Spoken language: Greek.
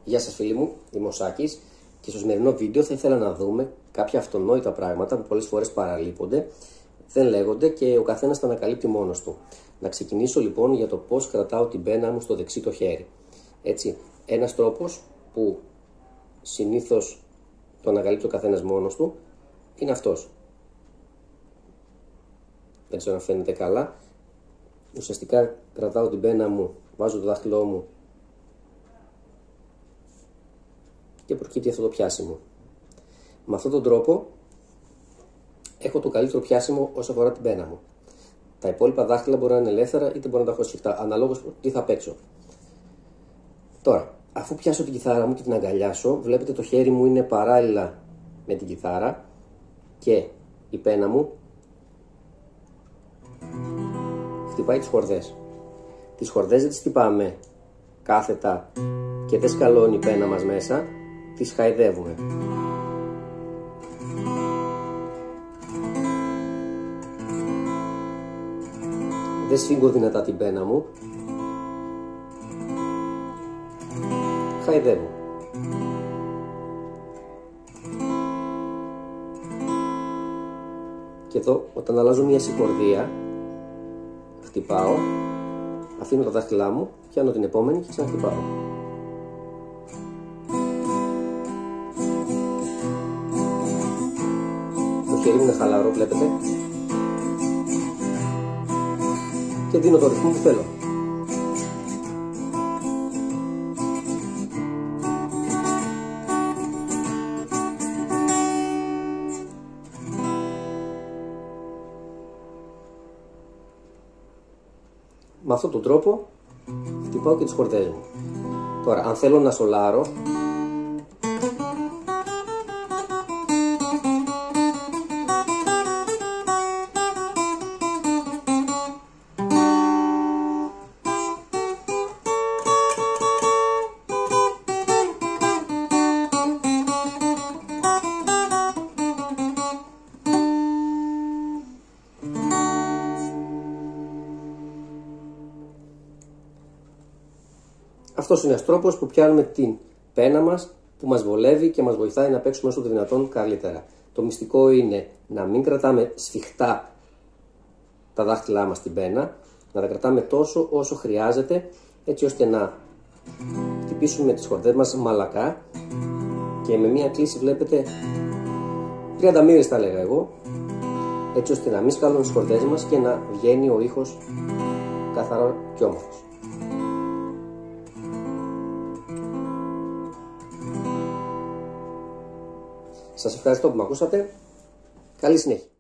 Γεια σας φίλοι μου, είμαι ο Σάκης και στο σημερινό βίντεο θα ήθελα να δούμε κάποια αυτονόητα πράγματα που πολλές φορές παραλείπονται, δεν λέγονται και ο καθένας τα ανακαλύπτει μόνος του. Να ξεκινήσω λοιπόν για το πώς κρατάω την πένα μου στο δεξί το χέρι. Έτσι, ένας τρόπος που συνήθως το ανακαλύπτει ο καθένας μόνος του είναι αυτός. Δεν ξέρω αν φαίνεται καλά. Ουσιαστικά κρατάω την πένα μου, βάζω το δάχτυλό μου και προκύπτει αυτό το πιάσιμο. Με αυτόν τον τρόπο έχω το καλύτερο πιάσιμο όσο αφορά την πένα μου. Τα υπόλοιπα δάχτυλα μπορεί να είναι ελεύθερα είτε μπορεί να τα έχω σφιχτά, αναλόγως τι θα παίξω. Τώρα, αφού πιάσω την κιθάρα μου και την αγκαλιάσω, βλέπετε το χέρι μου είναι παράλληλα με την κιθάρα και η πένα μου χτυπάει τις χορδές. Τις χορδές δεν τις χτυπάμε κάθετα και δεν σκαλώνει η πένα μας μέσα, τις χαϊδεύουμε. Δεν σφίγγω δυνατά την πένα μου, χαϊδεύω. Και εδώ όταν αλλάζω μια συγχορδία χτυπάω, αφήνω τα δάχτυλά μου, πιάνω την επόμενη και ξαναχτυπάω. Το χέρι μου είναι χαλαρό, βλέπετε, και δίνω το ρυθμό που θέλω. Με αυτόν τον τρόπο χτυπάω και τις χορδές μου. Τώρα, αν θέλω να σολάρω, αυτός είναι ένας τρόπος που πιάνουμε την πένα μας, που μας βολεύει και μας βοηθάει να παίξουμε όσο το δυνατόν καλύτερα. Το μυστικό είναι να μην κρατάμε σφιχτά τα δάχτυλά μας στην πένα, να τα κρατάμε τόσο όσο χρειάζεται, έτσι ώστε να χτυπήσουμε τις χορδές μας μαλακά και με μία κλίση, βλέπετε, 30 μοίρες θα έλεγα εγώ, έτσι ώστε να μην σκάλουν τις χορδές μας και να βγαίνει ο ήχος καθαρά και όμορφος. Σας ευχαριστώ που με ακούσατε. Καλή συνέχεια.